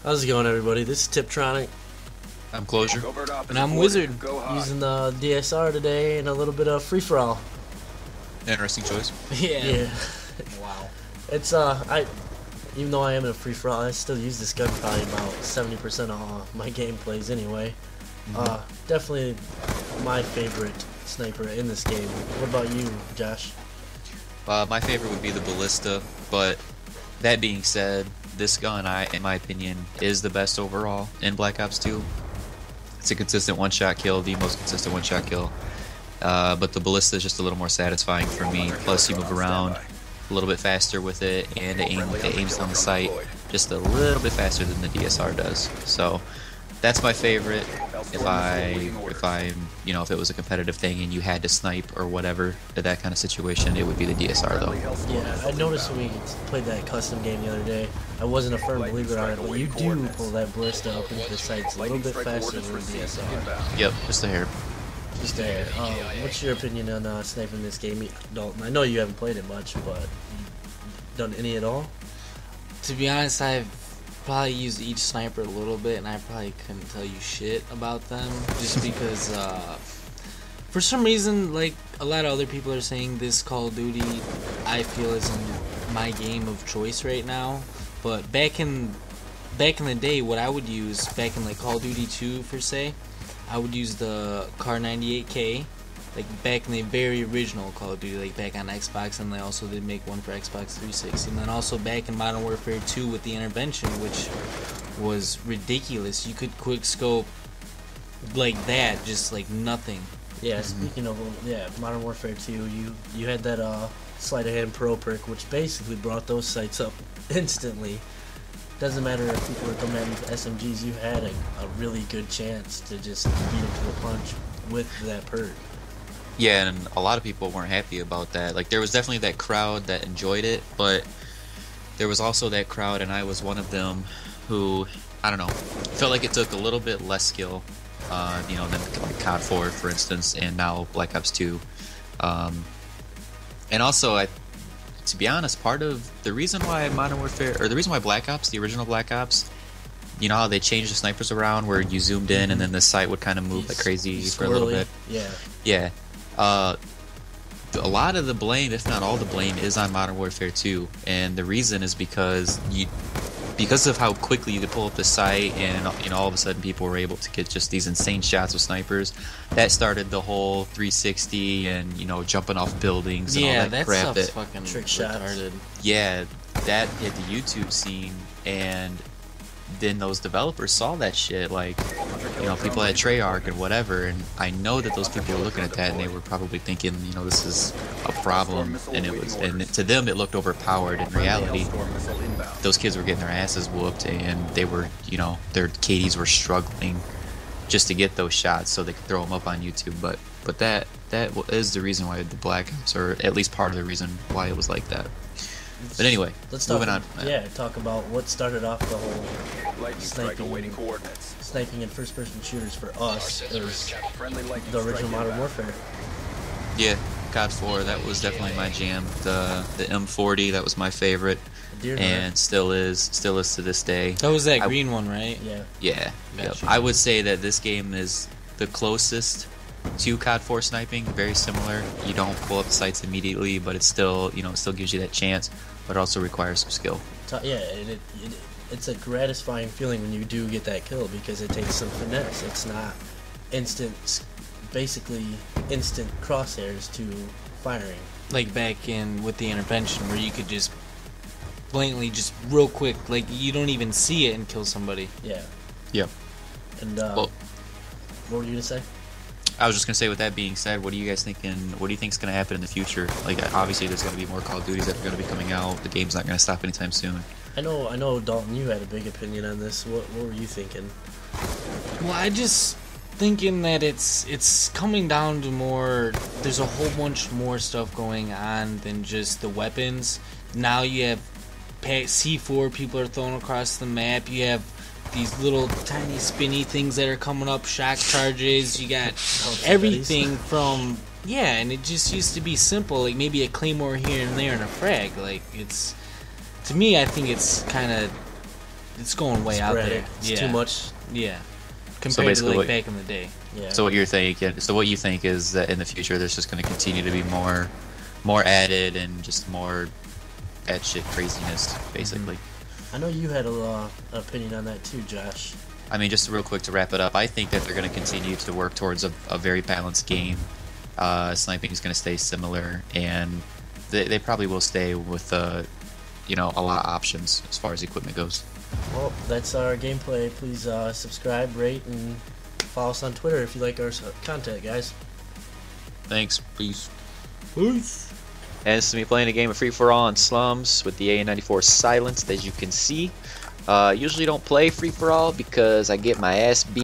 How's it going, everybody? This is Tiptronic. I'm Closure. And I'm Wizard. Using the DSR today and a little bit of free-for-all. Interesting choice. Yeah. Wow. It's even though I am in a free-for-all, I still use this gun probably about 70% of my gameplays anyway. Definitely my favorite sniper in this game. What about you, Josh? My favorite would be the Ballista, but that being said, this gun, in my opinion, is the best overall in Black Ops 2. It's a consistent one-shot kill, the most consistent one-shot kill. But the Ballista is just a little more satisfying for me. Plus, you move around a little bit faster with it, and it aims down the sight just a little bit faster than the DSR does. So that's my favorite. If it was a competitive thing and you had to snipe or whatever, that kind of situation, it would be the DSR though. Yeah, I noticed when we played that custom game the other day, I wasn't a firm believer on it, but you do pull that Ballista up into the sights a little bit faster than the DSR. Yep, just a hair. Just a hair. What's your opinion on sniping this game, Dalton? I know you haven't played it much, but you done any at all? To be honest, I've probably used each sniper a little bit, and I probably couldn't tell you shit about them, just because for some reason, like a lot of other people are saying, this Call of Duty I feel isn't my game of choice right now. But back in the day, what I would use back in like Call of Duty 2 per se, I would use the Car 98K, like back in the very original Call of Duty, like back on Xbox, and they also did make one for Xbox 360, and then also back in Modern Warfare 2 with the Intervention, which was ridiculous. You could quick scope like that, just like nothing. Yeah, speaking of Modern Warfare 2, you had that sleight of hand pro perk, which basically brought those sights up instantly. Doesn't matter if people are coming at you with SMGs, you had a really good chance to just beat them to the punch with that perk. Yeah, and a lot of people weren't happy about that. Like, there was definitely that crowd that enjoyed it, but there was also that crowd, and I was one of them, who, I don't know, felt like it took a little bit less skill, than like COD 4, for instance, and now Black Ops 2. And also, to be honest, part of the reason why the reason why Black Ops, the original Black Ops, you know how they changed the snipers around where you zoomed in and then the sight would kind of move like crazy for a little bit? Yeah. A lot of the blame, if not all the blame, is on Modern Warfare 2, and the reason is because of how quickly you could pull up the sight, and all of a sudden people were able to get just these insane shots with snipers. That started the whole 360 and jumping off buildings and all that crap. Stuff's fucking trick retarded. Yeah, that hit the YouTube scene, and then those developers saw that shit, like, people at Treyarch and whatever, and I know that those people were looking at that and they were probably thinking, this is a problem, and to them it looked overpowered. In reality, those kids were getting their asses whooped, and they were, their KDs were struggling just to get those shots so they could throw them up on YouTube. But that is the reason why the Black Ops, or at least part of the reason why it was like that. But anyway, moving on. Talk about what started off the whole sniping and first-person shooters for us. It was the original Modern Warfare. Yeah, COD 4, that was definitely my jam. The M40, that was my favorite, and still is to this day. That was that green one, right? Yeah. Yeah. Gotcha. Yep. I would say that this game is the closest to COD 4 sniping, very similar. You don't pull up the sights immediately, but it still, it still gives you that chance, but it also requires some skill. Yeah, it's a gratifying feeling when you do get that kill, because it takes some finesse. It's not basically instant crosshairs to firing. Like back in with the Intervention, where you could just blatantly, just real quick, like you don't even see it and kill somebody. Yeah. Yep. And what were you gonna say? I was just gonna say, with that being said, what are you guys thinking? What do you think is gonna happen in the future? Like, obviously, there's gonna be more Call of Duties that are gonna be coming out. The game's not gonna stop anytime soon. I know, Dalton, you had a big opinion on this. What were you thinking? Well, I just thinking that it's coming down to more. There's a whole bunch more stuff going on than just the weapons. Now you have C4 people are throwing across the map. You have these little tiny spinny things that are coming up, shock charges. You got everything from and it just used to be simple, like maybe a claymore here and there and a frag. Like, it's, to me, I think it's kind of it's going way out Sporadic. there. It's Yeah. too much. Yeah. Compared to basically like back in the day. Yeah. So what you're thinking? So what you think is that in the future there's just going to continue to be more added and just more shit craziness, basically. I know you had a opinion on that too, Josh. I mean, just real quick to wrap it up, I think that they're going to continue to work towards a very balanced game. Sniping is going to stay similar, and they probably will stay with a lot of options as far as equipment goes. Well, that's our gameplay. Please subscribe, rate, and follow us on Twitter if you like our content, guys. Thanks. Peace. Peace. And this is me playing a game of free-for-all in slums with the A94 silenced, as you can see. Usually don't play free-for-all because I get my ass beat.